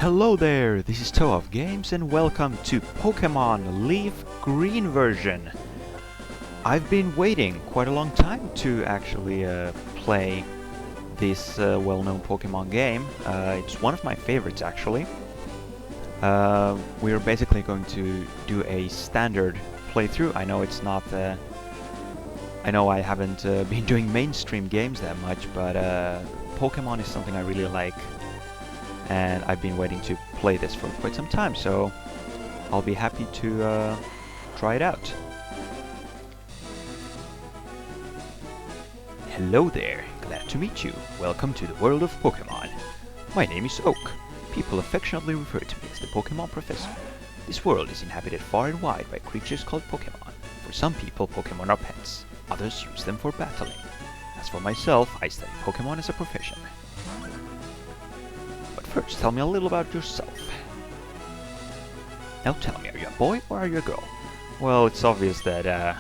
Hello there, this is Toe of Games and welcome to Pokemon Leaf Green version. I've been waiting quite a long time to actually play this well-known Pokemon game. It's one of my favorites actually. We're basically going to do a standard playthrough. I know it's not... I know I haven't been doing mainstream games that much, but Pokemon is something I really like. And I've been waiting to play this for quite some time, so I'll be happy to try it out. Hello there, glad to meet you. Welcome to the world of Pokemon. My name is Oak. People affectionately refer to me as the Pokemon Professor. This world is inhabited far and wide by creatures called Pokemon. For some people, Pokemon are pets. Others use them for battling. As for myself, I study Pokemon as a profession. First, tell me a little about yourself. Now tell me, are you a boy or are you a girl? Well, it's obvious that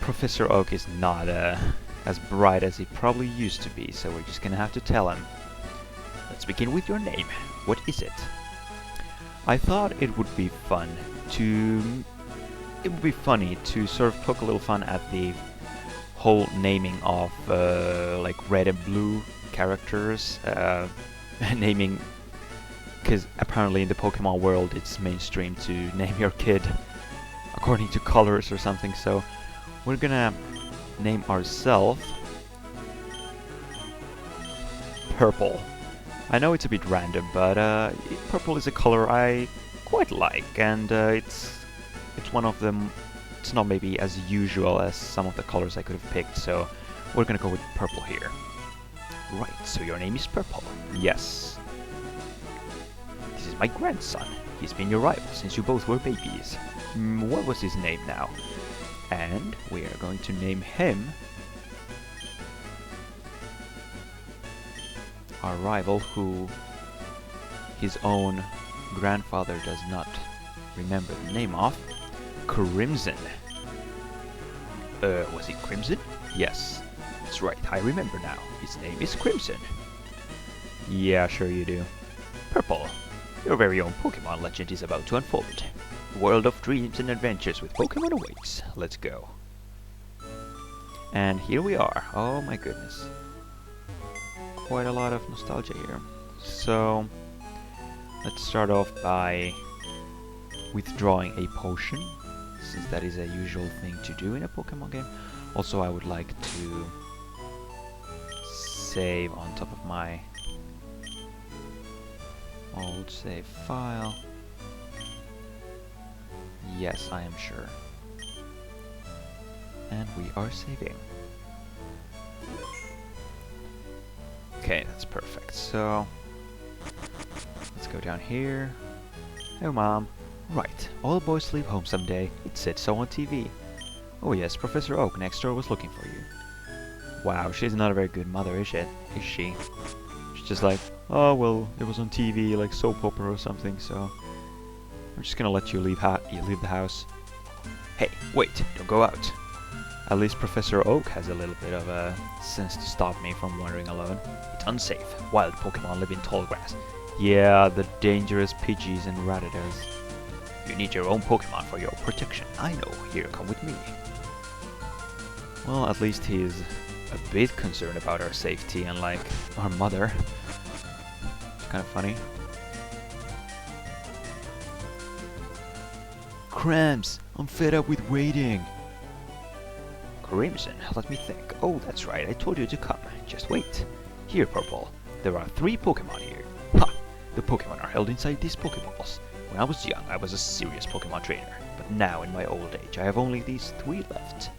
Professor Oak is not as bright as he probably used to be, so we're just gonna have to tell him. Let's begin with your name. What is it? I thought it would be fun to... It would be funny to sort of poke a little fun at the whole naming of like red and blue characters, naming, because apparently in the Pokemon world it's mainstream to name your kid according to colors or something, so we're gonna name ourselves Purple. I know it's a bit random, but purple is a color I quite like, and it's one of them. It's not maybe as usual as some of the colors I could have picked, so we're gonna go with purple here. Right, so your name is Purple. Yes. This is my grandson. He's been your rival since you both were babies. What was his name now? And we are going to name him our rival, who his own grandfather does not remember the name of. Crimson. Was it Crimson? Yes. That's right, I remember now. His name is Crimson. Yeah, sure you do. Purple. Your very own Pokemon legend is about to unfold. A world of dreams and adventures with Pokemon awaits. Let's go. And here we are. Oh my goodness. Quite a lot of nostalgia here. So, let's start off by withdrawing a potion, since that is a usual thing to do in a Pokemon game. Also, I would like to save on top of my old save file. Yes, I am sure. And we are saving. Okay, that's perfect. So, let's go down here. Oh, Mom. Right, all boys leave home someday. It said so on TV. Oh yes, Professor Oak next door was looking for you. Wow, she's not a very good mother, is she? She's just like, oh well, it was on TV, like soap opera or something, so I'm just gonna let you leave the house. Hey, wait, don't go out. At least Professor Oak has a little bit of a sense to stop me from wandering alone. It's unsafe. Wild Pokemon live in tall grass. Yeah, the dangerous Pidgeys and Rattatas. You need your own Pokemon for your protection. I know. Here, come with me. Well, at least he's a bit concerned about our safety, and like our mother. It's kind of funny. Cramps! I'm fed up with waiting. Crimson, let me think. Oh, that's right. I told you to come. Just wait. Here, Purple. There are 3 Pokemon here. Ha! The Pokemon are held inside these Pokeballs. When I was young, I was a serious Pokemon trainer, but now in my old age, I have only these 3 left.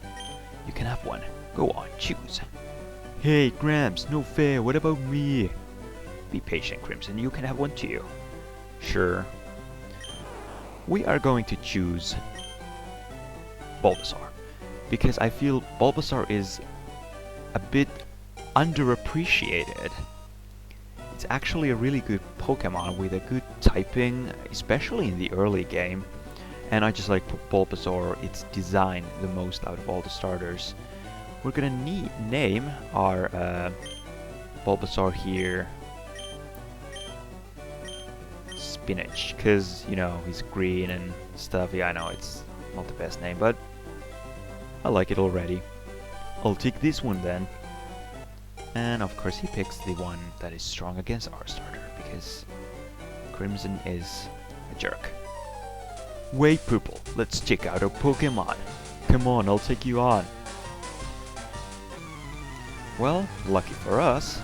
You can have one. Go on, choose. Hey, Gramps, no fair, what about me? Be patient, Crimson, you can have one too. Sure. We are going to choose Bulbasaur, because I feel Bulbasaur is a bit underappreciated. It's actually a really good Pokemon with a good typing, especially in the early game. And I just like Bulbasaur, its design the most out of all the starters. We're gonna name our Bulbasaur here Spinach, because, you know, he's green and stuff. Yeah, I know it's not the best name, but I like it already. I'll take this one then. And of course he picks the one that is strong against our starter, because Crimson is a jerk. Wait, Purple, let's check out our Pokemon. Come on, I'll take you on. Well, lucky for us,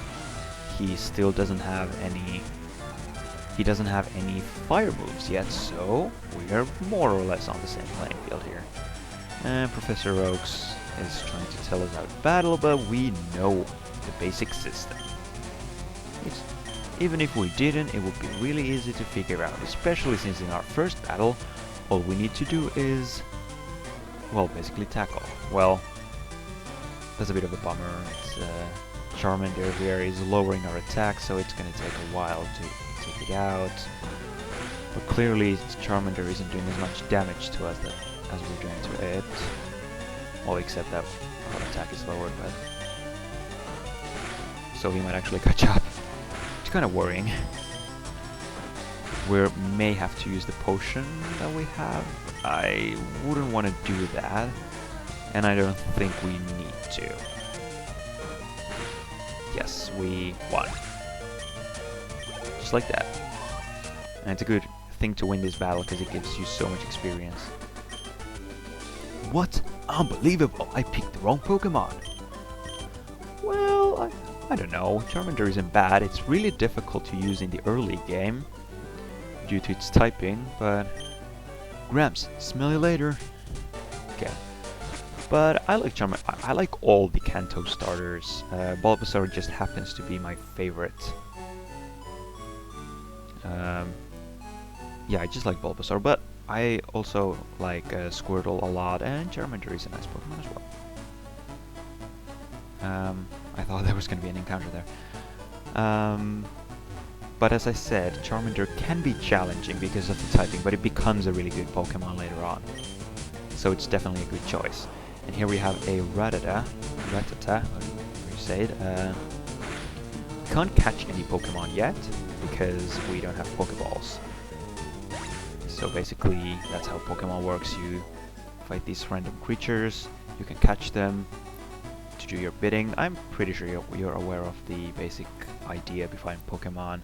he still doesn't have any... He doesn't have any fire moves yet, so we are more or less on the same playing field here. And Professor Oaks is trying to tell us how to battle, but we know the basic system. Even if we didn't, it would be really easy to figure out, especially since in our first battle, all we need to do is, well, basically tackle. Well, that's a bit of a bummer. It's Charmander here is lowering our attack, so it's going to take a while to take it out. But clearly, Charmander isn't doing as much damage to us as we're doing to it. Well, except that our attack is lowered, but... So he might actually catch up. It's kind of worrying. We may have to use the potion that we have. I wouldn't want to do that, and I don't think we need to. Yes, we won. Just like that. And it's a good thing to win this battle because it gives you so much experience. What? Unbelievable! I picked the wrong Pokemon! Well, I don't know. Charmander isn't bad. It's really difficult to use in the early game due to its typing, but... Gramps, smell you later. Okay. But I like Charmander. I like all the Kanto starters. Bulbasaur just happens to be my favorite. Yeah, I just like Bulbasaur, but I also like Squirtle a lot, and Charmander is a nice Pokemon as well. I thought there was going to be an encounter there. But as I said, Charmander can be challenging because of the typing, but it becomes a really good Pokemon later on. So it's definitely a good choice. And here we have a Rattata, however you say it. We can't catch any Pokemon yet, because we don't have Pokeballs. So basically, that's how Pokemon works. You fight these random creatures, you can catch them to do your bidding. I'm pretty sure you're aware of the basic idea behind Pokemon.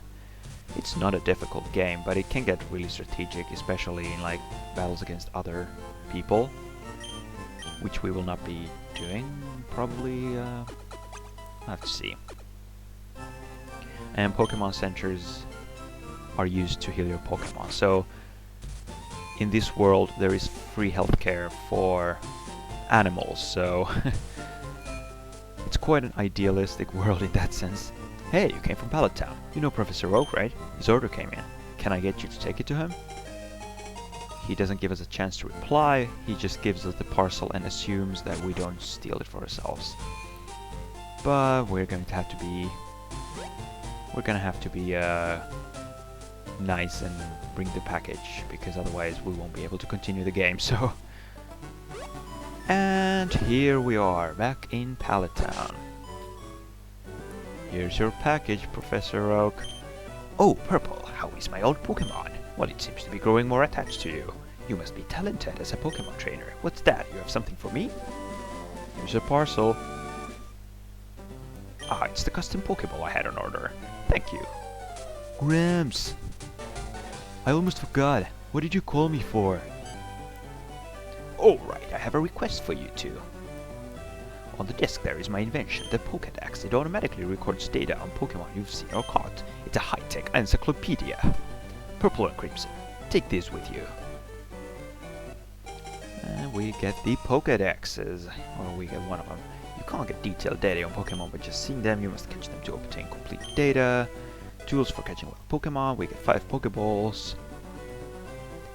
It's not a difficult game, but it can get really strategic, especially in like battles against other people, which we will not be doing, probably. I'll have to see. And Pokemon centers are used to heal your Pokemon. So in this world there is free healthcare for animals, so it's quite an idealistic world in that sense. Hey, you came from Pallet Town. You know Professor Oak, right? His order came in. Can I get you to take it to him? He doesn't give us a chance to reply. He just gives us the parcel and assumes that we don't steal it for ourselves. But we're going to have to be... nice and bring the package, because otherwise we won't be able to continue the game, so... And here we are, back in Pallet Town. Here's your package, Professor Oak. Oh, Purple, how is my old Pokemon? Well, it seems to be growing more attached to you. You must be talented as a Pokemon trainer. What's that? You have something for me? Here's a parcel. Ah, it's the custom Pokeball I had on order. Thank you. Gramps! I almost forgot. What did you call me for? Alright, I have a request for you two. On the desk there is my invention, the Pokédex. It automatically records data on Pokemon you've seen or caught. It's a high-tech encyclopedia. Purple and Crimson, take this with you. And we get the Pokédexes, or we get one of them. You can't get detailed data on Pokemon by just seeing them. You must catch them to obtain complete data. Tools for catching wild Pokemon. We get 5 Pokeballs.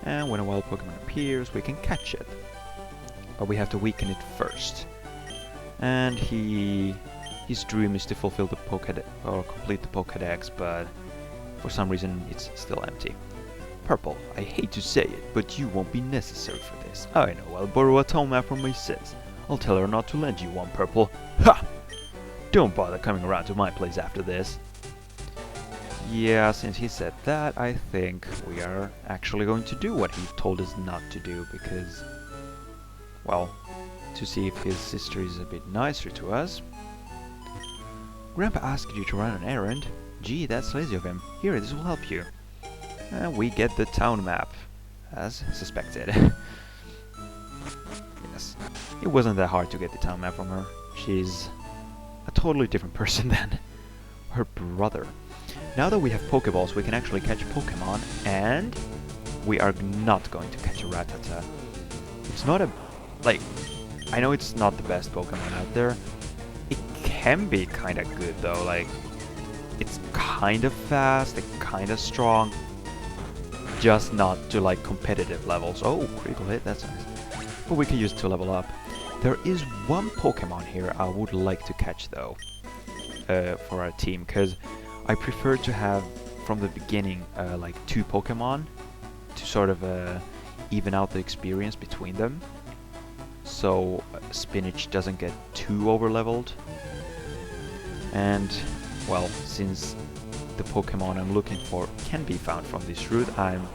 And when a wild Pokemon appears, we can catch it. But we have to weaken it first. And his dream is to fulfill the Pokédex, or complete the Pokédex, but for some reason it's still empty. Purple, I hate to say it, but you won't be necessary for this. I know, I'll borrow a town map from my sis. I'll tell her not to lend you one, Purple. Ha! Don't bother coming around to my place after this. Yeah, since he said that, I think we are actually going to do what he told us not to do, because, well, to see if his sister is a bit nicer to us. Grandpa asked you to run an errand. Gee, that's lazy of him. Here, this will help you. We get the town map, as suspected. Yes, it wasn't that hard to get the town map from her. She's a totally different person than her brother. Now that we have Pokeballs, we can actually catch Pokemon, and we are not going to catch a Rattata. It's not a... like, I know it's not the best Pokemon out there. It can be kind of good, though. Like, it's kind of fast, and kind of strong, just not to, like, competitive levels. Oh, critical hit, that's nice. But we can use it to level up. There is one Pokemon here I would like to catch, though, for our team, because I prefer to have, from the beginning, like 2 Pokemon to sort of even out the experience between them, so Spinach doesn't get too over-leveled. And, well, since the Pokemon I'm looking for can be found from this route, I'm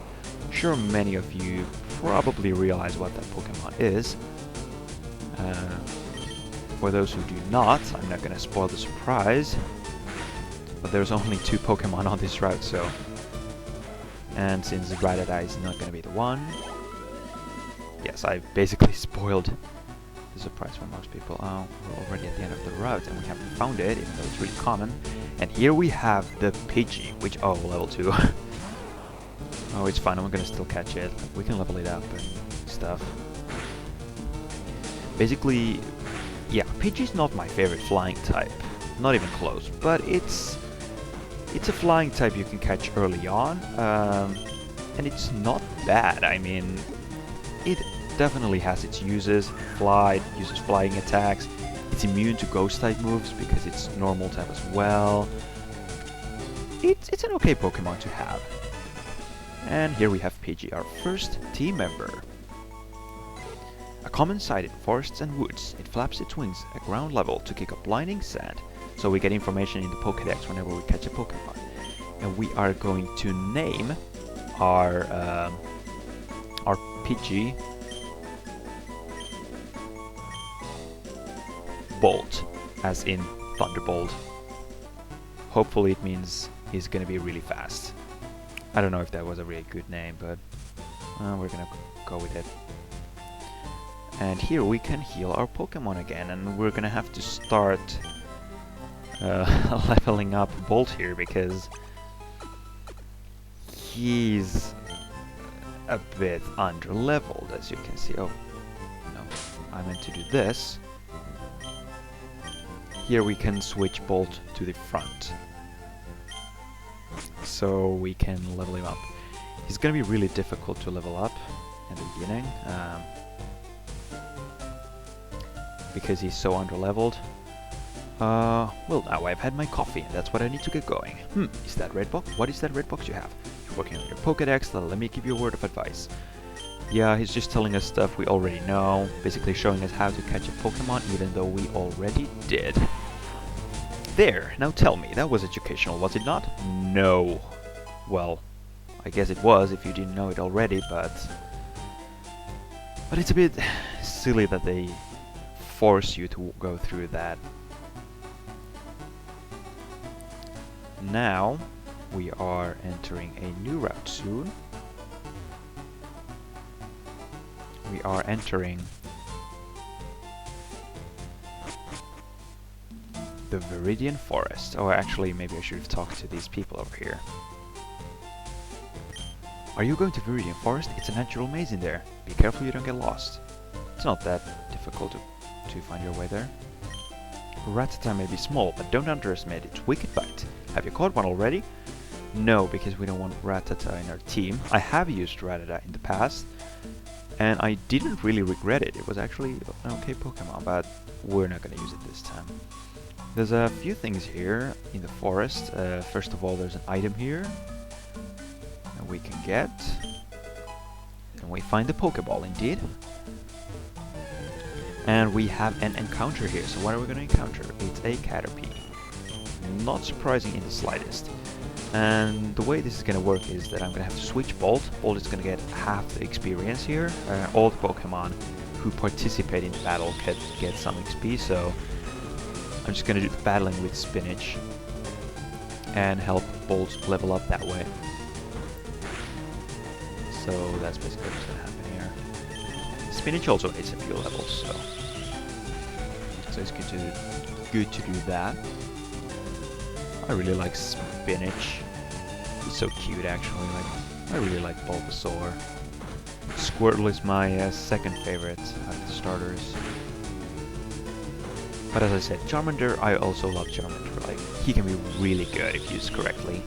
sure many of you probably realize what that Pokemon is. For those who do not, I'm not gonna spoil the surprise, but there's only 2 Pokemon on this route, so... And since Rattata is not gonna be the one... Yes, I basically spoiled the surprise for most people. Oh, we're already at the end of the route, and we haven't found it, even though it's really common. And here we have the Pidgey, which... oh, level 2. Oh, it's fine, I'm gonna still catch it. We can level it up and stuff. Basically, yeah, Pidgey's not my favorite flying type. Not even close, but it's a flying type you can catch early on, and it's not bad. I mean, it definitely has its uses. Uses flying attacks. It's immune to ghost type moves because it's normal type as well. It's an okay Pokemon to have. And here we have Pidgey, our first team member. A common sight in forests and woods, it flaps its wings at ground level to kick up blinding sand, so we get information in the Pokédex whenever we catch a Pokémon. And we are going to name our Pidgey Bolt, as in Thunderbolt. Hopefully it means he's gonna be really fast. I don't know if that was a really good name, but we're gonna go with it. And here we can heal our Pokemon again, and we're gonna have to start leveling up Bolt here, because he's a bit under-leveled, as you can see. Oh, no, I meant to do this. Here we can switch Bolt to the front, so we can level him up. He's gonna be really difficult to level up in the beginning, because he's so under-leveled. Well, now I've had my coffee, and that's what I need to get going. Is that red box? What is that red box you have? You're working on your Pokédex, let me give you a word of advice. Yeah, he's just telling us stuff we already know, basically showing us how to catch a Pokemon, even though we already did. There, now tell me, that was educational, was it not? No. Well, I guess it was if you didn't know it already, but it's a bit silly that they force you to go through that. Now we are entering a new route soon. We are entering the Viridian Forest. Oh, actually, maybe I should have talked to these people over here. Are you going to Viridian Forest? It's a natural maze in there. Be careful you don't get lost. It's not that difficult to find your way there. Rattata may be small, but don't underestimate its wicked bite. Have you caught one already? No, because we don't want Rattata in our team. I have used Rattata in the past, and I didn't really regret it. It was actually an okay Pokemon, but we're not going to use it this time. There's a few things here in the forest. First of all, there's an item here that we can get. And we find the Pokeball, indeed. And we have an encounter here. So what are we going to encounter? It's a Caterpie. Not surprising in the slightest. And the way this is going to work is that I'm going to have to switch Bolt. Bolt is going to get half the experience here. All the Pokemon who participate in the battle can get some XP, so I'm just going to do the battling with Spinach and help Bolt level up that way. So that's basically what's going to happen here. Spinach also needs a few levels, so it's good to do that. I really like Spinach. He's so cute, actually. Like, I really like Bulbasaur. Squirtle is my second favorite out of the starters. But as I said, Charmander, I also love Charmander. Like, he can be really good if used correctly.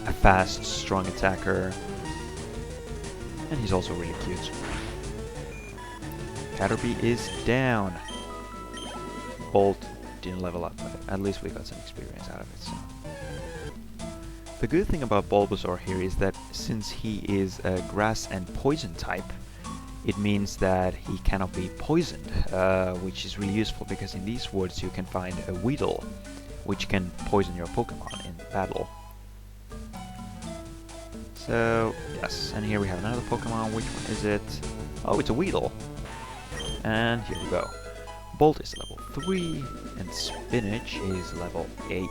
A fast, strong attacker. And he's also really cute. Caterpie is down. Bolt didn't level up, but at least we got some experience out of it. So. The good thing about Bulbasaur here is that since he is a grass and poison type, it means that he cannot be poisoned, which is really useful because in these woods you can find a Weedle, which can poison your Pokemon in battle. So, yes, and here we have another Pokemon. Which one is it? Oh, it's a Weedle. And here we go. Bolt is level 3, and Spinach is level 8.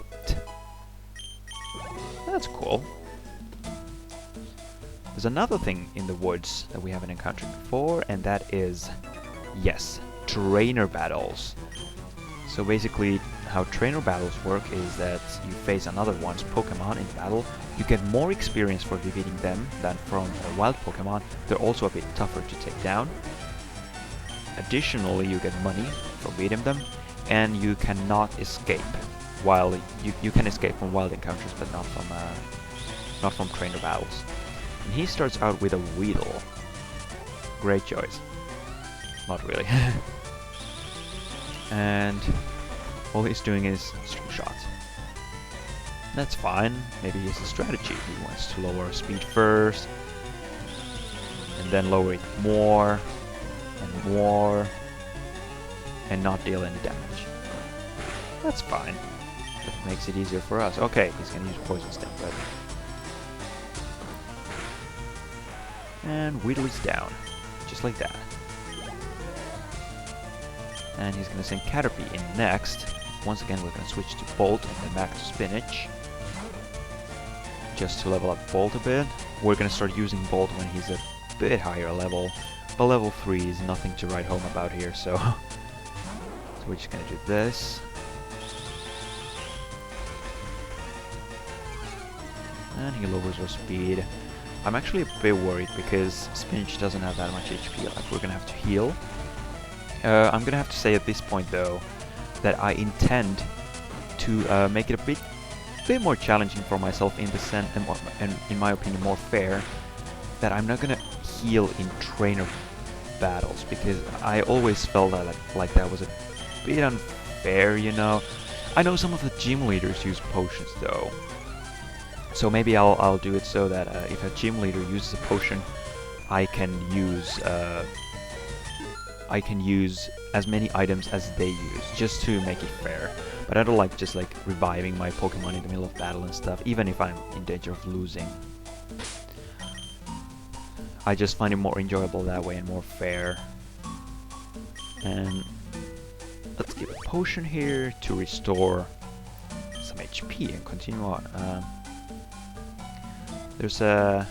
That's cool. There's another thing in the woods that we haven't encountered before, and that is, yes, trainer battles. So basically, how trainer battles work is that you face another one's Pokemon in battle. You get more experience for defeating them than from a wild Pokemon. They're also a bit tougher to take down. Additionally, you get money for beating them, and you cannot escape. While you can escape from wild encounters, but not from trainer battles. And he starts out with a Weedle. Great choice. Not really. And all he's doing is string shot. That's fine. Maybe he has a strategy. He wants to lower speed first, and then lower it more and more, and not deal any damage. That's fine. That makes it easier for us. Okay, he's gonna use Poison Sting, but... And Weedle is down. Just like that. And he's gonna send Caterpie in next. Once again, we're gonna switch to Bolt and then back to Spinach. Just to level up Bolt a bit. We're gonna start using Bolt when he's a bit higher level. But level 3 is nothing to write home about here, so... so we're just gonna do this. And he lowers our speed. I'm actually a bit worried because Spinach doesn't have that much HP left. We're gonna have to heal. I'm gonna have to say at this point though that I intend to make it a bit more challenging for myself in the sense, and in my opinion more fair, that I'm not gonna heal in trainer battles, because I always felt that like that was a bit unfair, you know. I know some of the gym leaders use potions though, so maybe I'll do it so that if a gym leader uses a potion, I can use as many items as they use, just to make it fair. But I don't like just like reviving my Pokemon in the middle of battle and stuff, even if I'm in danger of losing. I just find it more enjoyable that way and more fair. And let's give a potion here to restore some HP and continue on. There's a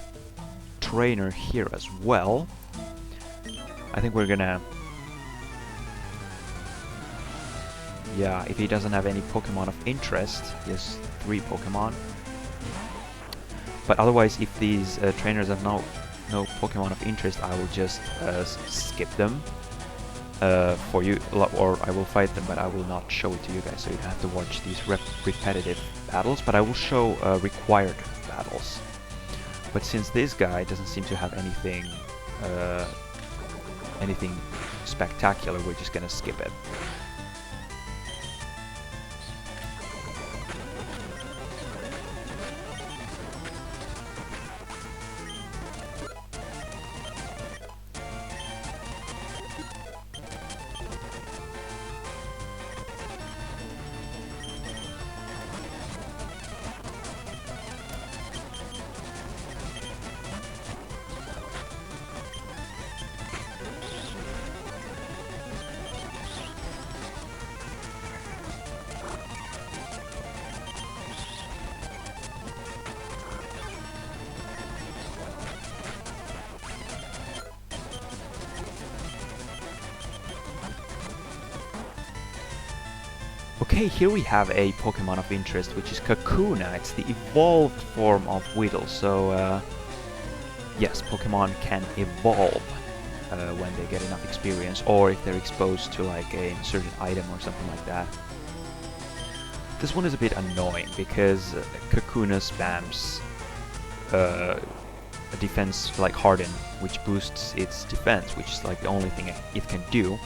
trainer here as well. I think we're gonna... yeah, if he doesn't have any Pokemon of interest, he has 3 Pokemon. But otherwise, if these trainers have no Pokemon of interest, I will just skip them for you, or I will fight them, but I will not show it to you guys, so you have to watch these repetitive battles, but I will show required battles. But since this guy doesn't seem to have anything spectacular, we're just gonna skip it. Okay, here we have a Pokemon of interest, which is Kakuna. It's the evolved form of Weedle, so yes, Pokemon can evolve when they get enough experience, or if they're exposed to like a certain item or something like that. This one is a bit annoying because Kakuna spams a defense like Harden, which boosts its defense, which is like the only thing it can do.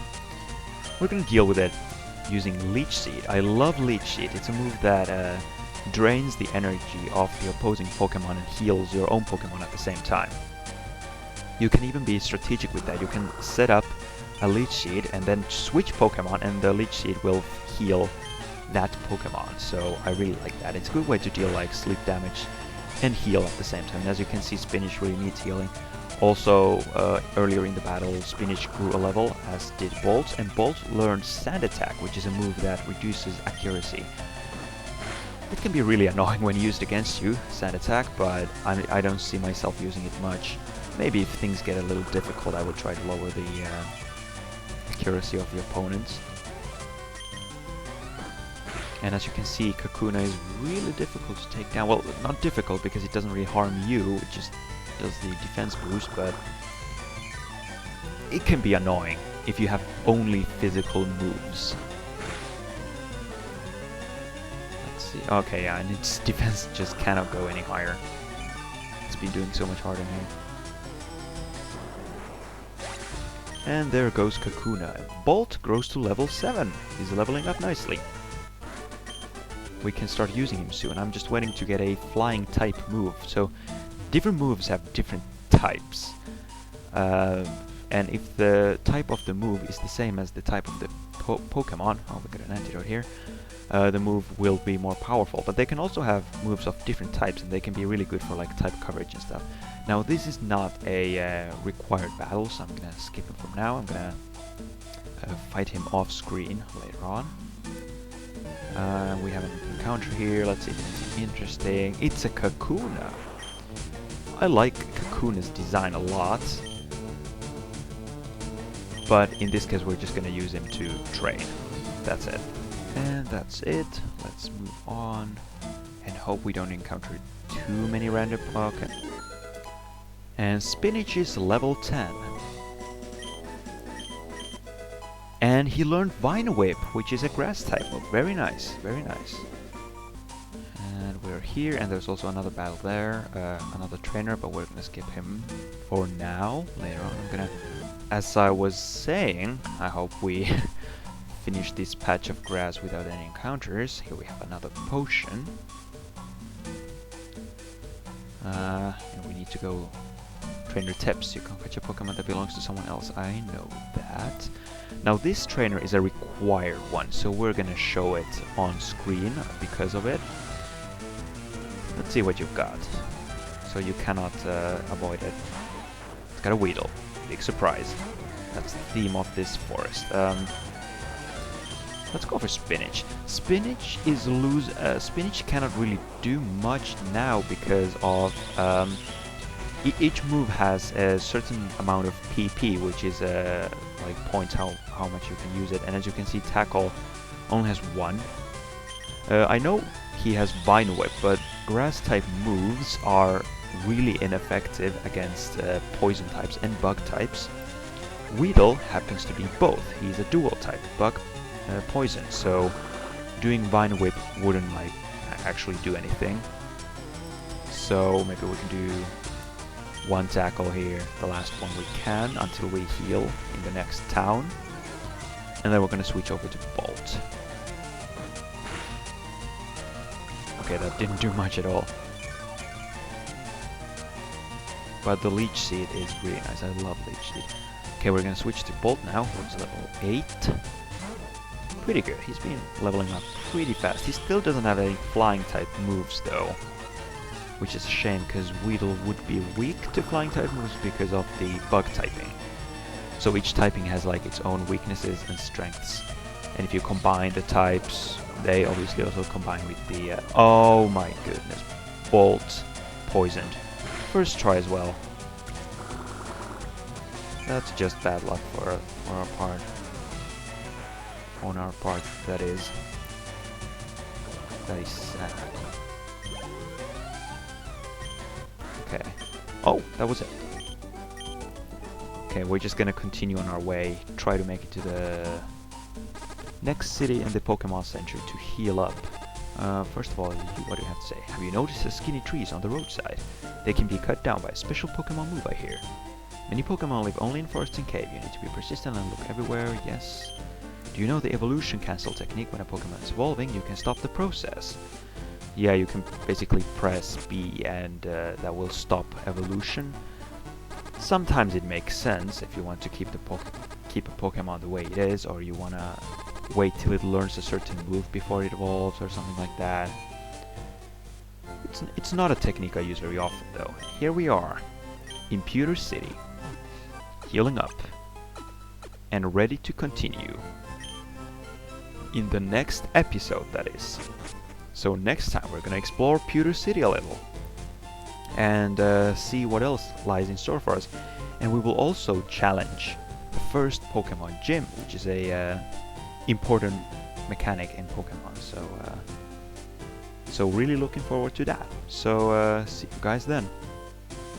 We're gonna deal with it using Leech Seed. I love Leech Seed. It's a move that drains the energy of the opposing Pokemon and heals your own Pokemon at the same time. You can even be strategic with that. You can set up a Leech Seed and then switch Pokemon, and the Leech Seed will heal that Pokemon. So I really like that. It's a good way to deal like sleep damage and heal at the same time. And as you can see, Spinach really needs healing. Also, earlier in the battle, Spinach grew a level, as did Bolt, and Bolt learned Sand Attack, which is a move that reduces accuracy. It can be really annoying when used against you, Sand Attack, but I don't see myself using it much. Maybe if things get a little difficult, I will try to lower the accuracy of the opponents. And as you can see, Kakuna is really difficult to take down. Well, not difficult because it doesn't really harm you, it just does the defense boost, but it can be annoying if you have only physical moves. Let's see. Okay, yeah, and its defense just cannot go any higher. It's been doing so much harder here. And there goes Kakuna. Bolt grows to level 7. He's leveling up nicely. We can start using him soon. I'm just waiting to get a flying type move. So different moves have different types. And if the type of the move is the same as the type of the Pokemon, oh, we got an antidote here, the move will be more powerful. But they can also have moves of different types, and they can be really good for like type coverage and stuff. Now this is not a required battle, so I'm gonna skip him from now. I'm gonna fight him off screen later on. We have an encounter here. Let's see if it's interesting. It's a Kakuna. I like Kakuna's design a lot, but in this case we're just gonna use him to train. That's it. And that's it. Let's move on and hope we don't encounter too many random... Okay. And Spinach is level 10. And he learned Vine Whip, which is a grass type move. Very nice, very nice. And we're here, and there's also another battle there, another trainer, but we're gonna skip him for now. Later on, I'm gonna, as I was saying, I hope we finish this patch of grass without any encounters. Here we have another potion. And we need to go trainer tips. You can catch a Pokemon that belongs to someone else. I know that. Now this trainer is a required one, so we're gonna show it on screen because of it. Let's see what you've got. So you cannot avoid it. It's got a Weedle. Big surprise. That's the theme of this forest. Let's go for Spinach. Spinach is Spinach cannot really do much now because of each move has a certain amount of PP, which is like points how much you can use it. And as you can see, Tackle only has 1. I know he has Vine Whip, but grass type moves are really ineffective against poison types and bug types. Weedle happens to be both. He's a dual type, bug, poison. So doing Vine Whip wouldn't like actually do anything. So maybe we can do 1 tackle here, the last one we can, until we heal in the next town. And then we're gonna switch over to Bolt. Okay, that didn't do much at all. But the Leech Seed is really nice. I love Leech Seed. Okay, we're gonna switch to Bolt now. What's level 8? Pretty good. He's been leveling up pretty fast. He still doesn't have any flying type moves though, which is a shame because Weedle would be weak to flying type moves because of the bug typing. So each typing has like its own weaknesses and strengths. And if you combine the types, they obviously also combine with the... oh my goodness. Bolt poisoned. First try as well. That's just bad luck for our part. On our part, that is. That is sad. Okay. Oh, that was it. Okay, we're just gonna continue on our way, try to make it to the next city in the Pokemon Center to heal up. First of all, what do you have to say? Have you noticed the skinny trees on the roadside? They can be cut down by a special Pokemon move, I hear. Many Pokemon live only in forests and cave. You need to be persistent and look everywhere, yes. Do you know the evolution cancel technique? When a Pokemon is evolving, you can stop the process. Yeah, you can basically press B and that will stop evolution. Sometimes it makes sense if you want to keep a Pokemon the way it is, or you wanna wait till it learns a certain move before it evolves or something like that. It's not a technique I use very often though. Here we are in Pewter City, healing up and ready to continue in the next episode, that is. So next time we're gonna explore Pewter City a little and see what else lies in store for us. And we will also challenge the first Pokemon gym, which is a important mechanic in Pokemon. So really looking forward to that. So see you guys then.